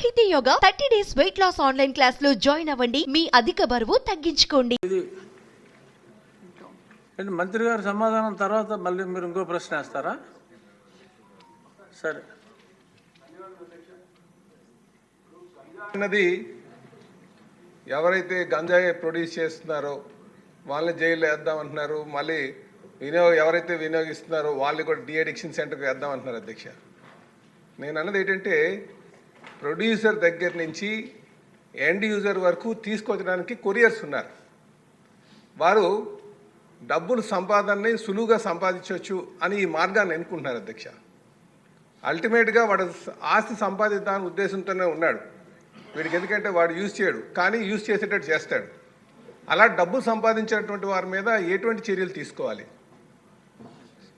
సాహితీ yoga 30 days weight loss online class లో join అవ్వండి. మీ అధిక బరువు తగ్గించుకోండి. మంత్రి గారి సమాధానం తర్వాత మళ్ళీ మీరు ఇంకో ప్రశ్న వేస్తారా? సరే. అన్నది ఎవరైతే గంజాయి ప్రొడ్యూస్ చేస్తున్నారో వాళ్ళని జైల్లో వేద్దామంటున్నారు. మళ్ళీ ఎవరైతే వినియోగిస్తున్నారో వాళ్ళని కూడా డీఅడిక్షన్ సెంటర్కి వేద్దామంటున్నారు అధ్యక్ష. నేను అన్నది ఏంటంటే ప్రొడ్యూసర్ దగ్గర నుంచి ఎండ్ యూజర్ వరకు తీసుకొచ్చడానికి కొరియర్స్ ఉన్నారు. వారు డబ్బులు సంపాదనని సులువుగా సంపాదించవచ్చు అని ఈ మార్గాన్ని ఎన్నుకుంటున్నారు అధ్యక్ష. అల్టిమేట్గా వాడు ఆస్తి సంపాదిద్దామని ఉద్దేశంతోనే ఉన్నాడు. వీడికి ఎందుకంటే వాడు యూజ్ చేయడు, కానీ యూజ్ చేసేటట్టు చేస్తాడు. అలా డబ్బు సంపాదించినటువంటి వారి మీద ఎటువంటి చర్యలు తీసుకోవాలి?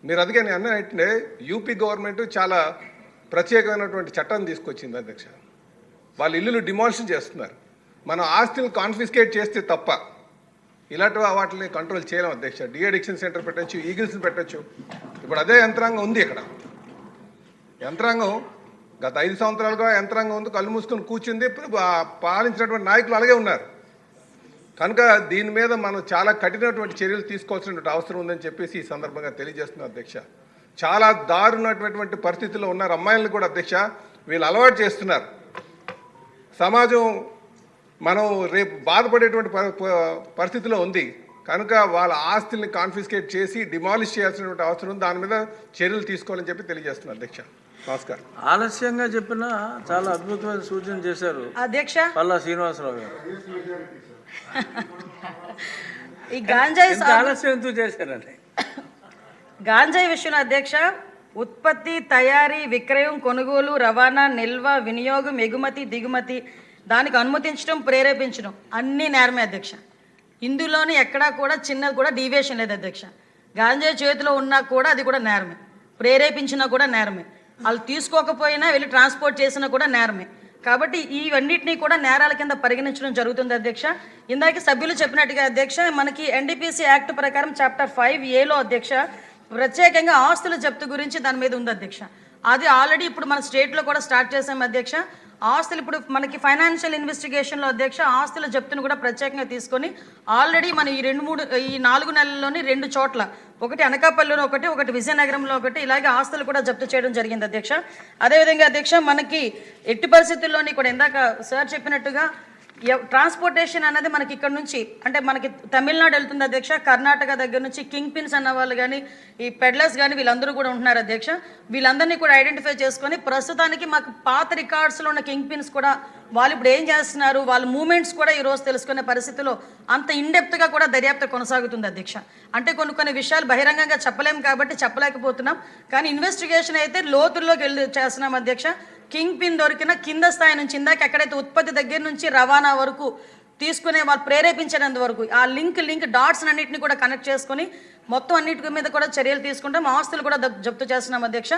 మీరు అందుకే నేను అన్నట్టే యూపీ గవర్నమెంట్ చాలా ప్రత్యేకమైనటువంటి చట్టాన్ని తీసుకొచ్చింది అధ్యక్ష. వాళ్ళ ఇల్లులు డిమాలిషన్ చేస్తున్నారు. మనం ఆస్తులు కాన్ఫిస్కేట్ చేస్తే తప్ప ఇలాంటి వాటిని కంట్రోల్ చేయలేం అధ్యక్ష. డీఅడిక్షన్ సెంటర్ పెట్టచ్చు, ఈగిల్స్ని పెట్టచ్చు. ఇప్పుడు అదే యంత్రాంగం ఉంది ఇక్కడ. యంత్రాంగం గత 5 సంవత్సరాలుగా యంత్రాంగం ఉంది, కళ్ళు మూసుకొని కూర్చుంది. పాలించినటువంటి నాయకులు అలాగే ఉన్నారు. కనుక దీని మీద మనం చాలా కఠినటువంటి చర్యలు తీసుకోవాల్సినటువంటి అవసరం ఉందని చెప్పేసి ఈ సందర్భంగా తెలియజేస్తున్నాం అధ్యక్ష. చాలా దారుణటువంటి పరిస్థితుల్లో ఉన్నారు అమ్మాయిలను కూడా అధ్యక్ష. వీళ్ళు అలవాటు చేస్తున్నారు. సమాజం మనం రేపు బాధపడేటువంటి పరిస్థితిలో ఉంది. కనుక వాళ్ళ ఆస్తుల్ని కాన్ఫిస్కేట్ చేసి డిమాలిష్ చేయాల్సినటువంటి అవసరం ఉంది. దాని మీద చర్యలు తీసుకోవాలని చెప్పి తెలియజేస్తున్నాను అధ్యక్ష. నమస్కారం. ఆలస్యంగా చెప్పినా చాలా అద్భుతమైన సూచన చేశారు అధ్యక్ష పల్లా శ్రీనివాసరావు గారు. ఈ గాంజాయి ఆలస్యం ఎందుకు చేశారండి? గాంజాయి విషయంలో అధ్యక్ష, ఉత్పత్తి, తయారీ, విక్రయం, కొనుగోలు, రవాణా, నిల్వ, వినియోగం, ఎగుమతి, దిగుమతి, దానికి అనుమతించడం, ప్రేరేపించడం అన్నీ నేరమే అధ్యక్ష. ఇందులోని ఎక్కడా కూడా చిన్నది కూడా డీవియేషన్ లేదు అధ్యక్ష. గాంజాయి చేతిలో ఉన్నా కూడా అది కూడా నేరమే, ప్రేరేపించినా కూడా నేరమే, వాళ్ళు తీసుకోకపోయినా వెళ్ళి ట్రాన్స్పోర్ట్ చేసినా కూడా నేరమే. కాబట్టి ఇవన్నిటినీ కూడా నేరాల కింద పరిగణించడం జరుగుతుంది అధ్యక్ష. ఇందాక సభ్యులు చెప్పినట్టుగా అధ్యక్ష, మనకి ఎన్డీపీసీ యాక్ట్ ప్రకారం చాప్టర్ 5A అధ్యక్ష ప్రత్యేకంగా ఆస్తుల జప్తు గురించి దాని మీద ఉంది అధ్యక్ష. అది ఆల్రెడీ ఇప్పుడు మన స్టేట్లో కూడా స్టార్ట్ చేసాం అధ్యక్ష. ఆస్తులు ఇప్పుడు మనకి ఫైనాన్షియల్ ఇన్వెస్టిగేషన్లో అధ్యక్ష ఆస్తుల జప్తును కూడా ప్రత్యేకంగా తీసుకొని ఆల్రెడీ మన ఈ 4 నెలల్లోని 2 చోట్ల, ఒకటి అనకాపల్లిలో ఒకటి విజయనగరంలో ఒకటి, ఇలాగే ఆస్తులు కూడా జప్తు చేయడం జరిగింది అధ్యక్ష. అదేవిధంగా అధ్యక్ష మనకి ఎట్టి పరిస్థితుల్లోని కూడా ఇందాక సార్ చెప్పినట్టుగా ట్రాన్స్పోర్టేషన్ అన్నది మనకి ఇక్కడ నుంచి అంటే మనకి తమిళనాడు వెళ్తుంది అధ్యక్ష. కర్ణాటక దగ్గర నుంచి కింగ్ పిన్స్ అన్న వాళ్ళు కానీ ఈ పెడ్లర్స్ కానీ వీళ్ళందరూ కూడా ఉంటున్నారు అధ్యక్ష. వీళ్ళందరినీ కూడా ఐడెంటిఫై చేసుకొని ప్రస్తుతానికి మాకు పాత రికార్డ్స్లో ఉన్న కింగ్ పిన్స్ కూడా వాళ్ళు ఇప్పుడు ఏం చేస్తున్నారు, వాళ్ళ మూమెంట్స్ కూడా ఈరోజు తెలుసుకునే పరిస్థితిలో అంత ఇన్డెప్త్గా కూడా దర్యాప్తు కొనసాగుతుంది అధ్యక్ష. అంటే కొన్ని విషయాలు బహిరంగంగా చెప్పలేము కాబట్టి చెప్పలేకపోతున్నాం, కానీ ఇన్వెస్టిగేషన్ అయితే లోతుల్లోకి వెళ్ళి చేస్తున్నాం అధ్యక్ష. కింగ్ పిన్ దొరికిన కింద స్థాయి నుంచి ఇందాక ఎక్కడైతే ఉత్పత్తి దగ్గర నుంచి రవాణా వరకు తీసుకునే వాళ్ళు ప్రేరేపించేంత వరకు ఆ లింక్ డాట్స్ అన్నింటినీ కూడా కనెక్ట్ చేసుకొని మొత్తం అన్నిటి మీద కూడా చర్యలు తీసుకుంటాం. ఆస్తులు కూడా జప్తు చేస్తున్నాం అధ్యక్ష.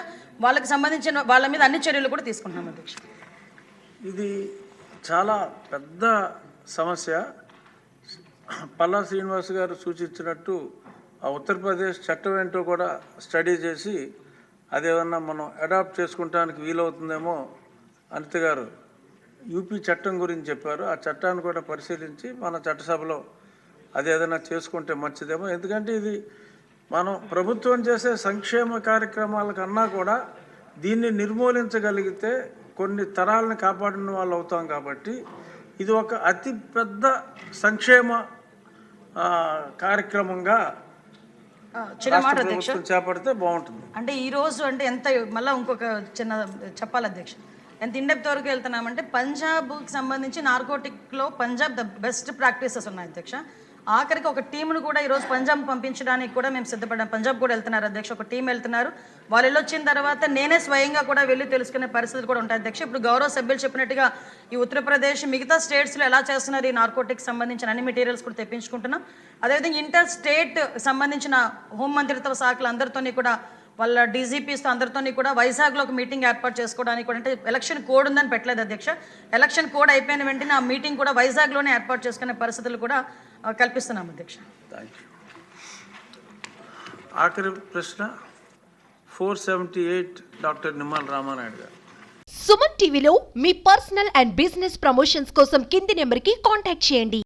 వాళ్ళకి సంబంధించిన వాళ్ళ మీద అన్ని చర్యలు కూడా తీసుకుంటున్నాం అధ్యక్ష. ఇది చాలా పెద్ద సమస్య. పల్లా శ్రీనివాస్ గారు సూచించినట్టు ఆ ఉత్తరప్రదేశ్ చట్టం ఏంటో కూడా స్టడీ చేసి అదేమన్నా మనం అడాప్ట్ చేసుకుంటానికి వీలవుతుందేమో. అనిత గారు యూపీ చట్టం గురించి చెప్పారు. ఆ చట్టాన్ని కూడా పరిశీలించి మన చట్టసభలో అదేదైనా చేసుకుంటే మంచిదేమో. ఎందుకంటే ఇది మనం ప్రభుత్వం చేసే సంక్షేమ కార్యక్రమాల కన్నా కూడా దీన్ని నిర్మూలించగలిగితే కొన్ని తరాలను కాపాడిన వాళ్ళు అవుతాం. కాబట్టి ఇది ఒక అతి పెద్ద సంక్షేమ కార్యక్రమంగా చేపడితే బాగుంటుంది. అంటే ఈ రోజు అంటే ఎంత మళ్ళీ ఇంకొక చిన్న చెప్పాలి అధ్యక్ష, ఎంత ఇండెప్త్ వరకు వెళ్తున్నామంటే పంజాబ్కి సంబంధించి నార్కోటిక్లో పంజాబ్ ద బెస్ట్ ప్రాక్టీసెస్ ఉన్నాయి అధ్యక్ష. ఆఖరికి ఒక టీంను కూడా ఈరోజు పంజాబ్ పంపించడానికి కూడా మేము సిద్ధపడ్డాం. పంజాబ్ కూడా వెళ్తున్నారు అధ్యక్ష, ఒక టీం వెళ్తున్నారు. వాళ్ళు వెళ్ళొచ్చిన తర్వాత నేనే స్వయంగా కూడా వెళ్ళి తెలుసుకునే పరిస్థితులు కూడా ఉంటాయి అధ్యక్ష. ఇప్పుడు గౌరవ సభ్యులు చెప్పినట్టుగా ఈ ఉత్తరప్రదేశ్ మిగతా స్టేట్స్లో ఎలా చేస్తున్నారు ఈ నార్కోటిక్స్ సంబంధించిన అన్ని మెటీరియల్స్ కూడా తెప్పించుకుంటున్నాం. అదేవిధంగా ఇంటర్ స్టేట్ సంబంధించిన హోంమంత్రిత్వ శాఖలు అందరితోని కూడా వాళ్ళ డీజీపీస్తో అందరితోని కూడా వైజాగ్లో ఒక మీటింగ్ ఏర్పాటు చేసుకోవడానికి కూడా, అంటే ఎలక్షన్ కోడ్ ఉందని పెట్టలేదు అధ్యక్ష. ఎలక్షన్ కోడ్ అయిపోయిన వెంటనే ఆ మీటింగ్ కూడా వైజాగ్లోనే ఏర్పాటు చేసుకునే పరిస్థితులు కూడా కల్పిస్తున్నాం అధ్యక్ష. ఆఖరి ప్రశ్న 478 డాక్టర్ నిమ్మల రామానాయుడు గారు. సుమన్ టీవీలో మీ పర్సనల్ అండ్ బిజినెస్ ప్రమోషన్స్ కోసం కింది నెంబర్కి కాంటాక్ట్ చేయండి.